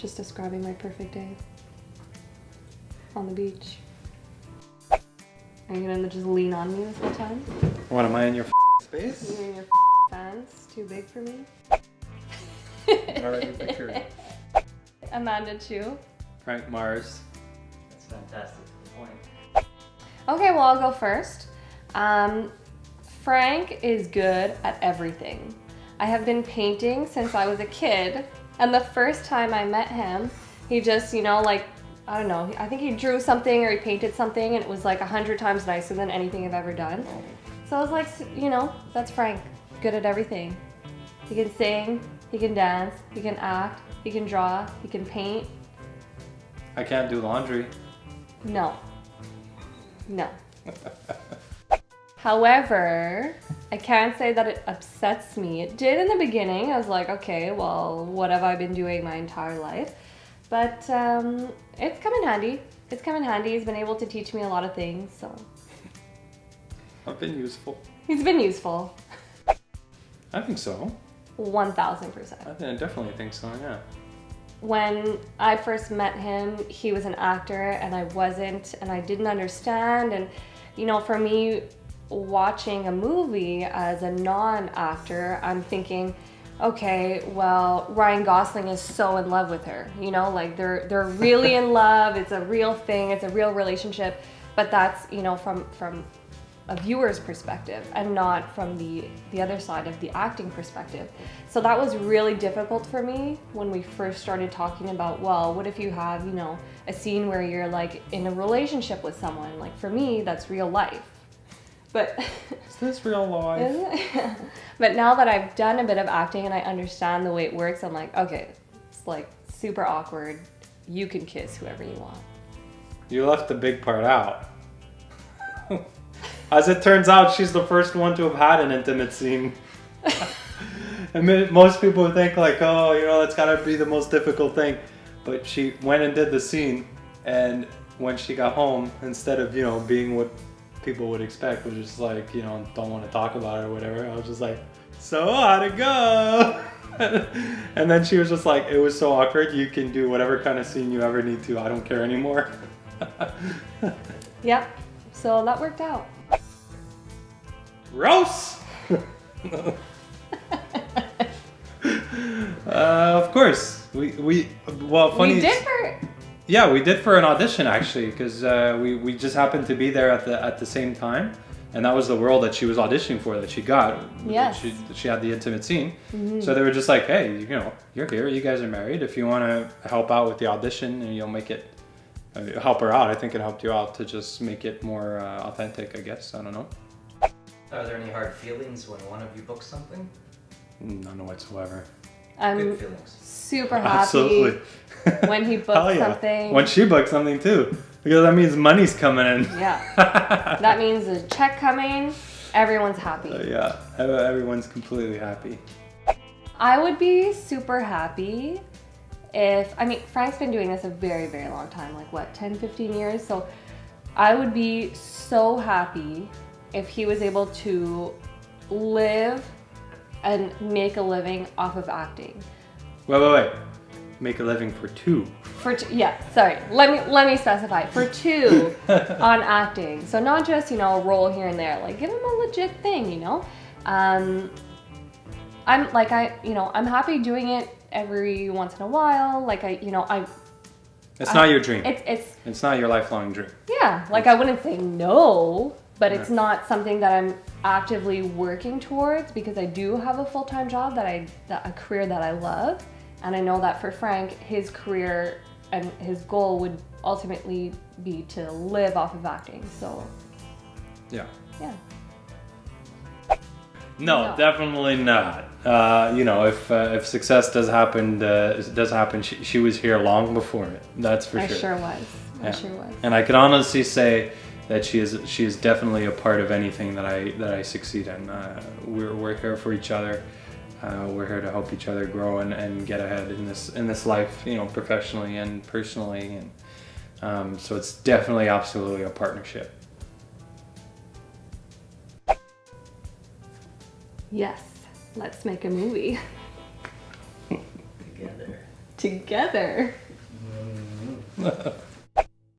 Just describing my perfect day on the beach. Are you gonna just lean on me this whole time? What, am I in your space? You and your fans too big for me? Already pictured. Amanda Chu. Frank Mars. That's fantastic. Good point. Okay, well, I'll go first. Frank is good at everything. I have been painting since I was a kid, and the first time I met him, he just, like, I don't know, I think he drew something or he painted something, and it was like 100 times nicer than anything I've ever done. So I was like, that's Frank, good at everything. He can sing, he can dance, he can act, he can draw, he can paint. I can't do laundry. No. However, I can't say that it upsets me. It did in the beginning. I was like, okay, well, what have I been doing my entire life? But it's come in handy. It's come in handy. He's been able to teach me a lot of things, so. I've been useful. He's been useful. I think so. 1000%. I definitely think so, yeah. When I first met him, he was an actor and I wasn't, and I didn't understand. And, for me, watching a movie as a non-actor, I'm thinking, okay, well, Ryan Gosling is so in love with her, like they're really in love. It's a real thing. It's a real relationship. But that's, from a viewer's perspective and not from the other side of the acting perspective. So that was really difficult for me when we first started talking about, well, what if you have, a scene where you're like in a relationship with someone? Like for me, that's real life. But is this real life? But now that I've done a bit of acting and I understand the way it works, I'm like, okay, it's like super awkward. You can kiss whoever you want. You left the big part out. As it turns out, she's the first one to have had an intimate scene. And most people would think like, oh, that's gotta be the most difficult thing. But she went and did the scene, and when she got home, instead of, being what people would expect, was just like, don't want to talk about it or whatever, I was just like, so how'd it go? And then she was just like, it was so awkward, you can do whatever kind of scene you ever need to, I don't care anymore. Yep, so that worked out. Gross! Of course. We did for an audition actually, because we just happened to be there at the same time, and that was the role that she was auditioning for, that she got. Yes. She had the intimate scene. Mm-hmm. So they were just like, hey, you're here, you guys are married. If you want to help out with the audition and you'll make it, help her out. I think it helped you out to just make it more authentic, I guess. I don't know. Are there any hard feelings when one of you books something? None whatsoever. I'm Good feelings. super happy Absolutely. when he Hell books yeah. something. When she books something too, because that means money's coming in. Yeah, that means a check coming, everyone's happy. Yeah, everyone's completely happy. I would be super happy if, Frank's been doing this a very, very long time, like what, 10, 15 years? So I would be so happy if he was able to live and make a living off of acting. Wait. Make a living for two. Let me specify. For two on acting. So not just, a role here and there. Like give him a legit thing, I'm happy doing it every once in a while. It's not your dream. It's not your lifelong dream. Yeah, I wouldn't say no, but it's not something that I'm actively working towards, because I do have a full-time job a career that I love, and I know that for Frank, his career and his goal would ultimately be to live off of acting. So Yeah. No. Definitely not. If success does happen, she was here long before it. That's for sure. I sure was. And I can honestly say that she is definitely a part of anything that I succeed in. We're here for each other. We're here to help each other grow and get ahead in this life, professionally and personally, and so it's definitely absolutely a partnership. Yes, let's make a movie. together. Mm.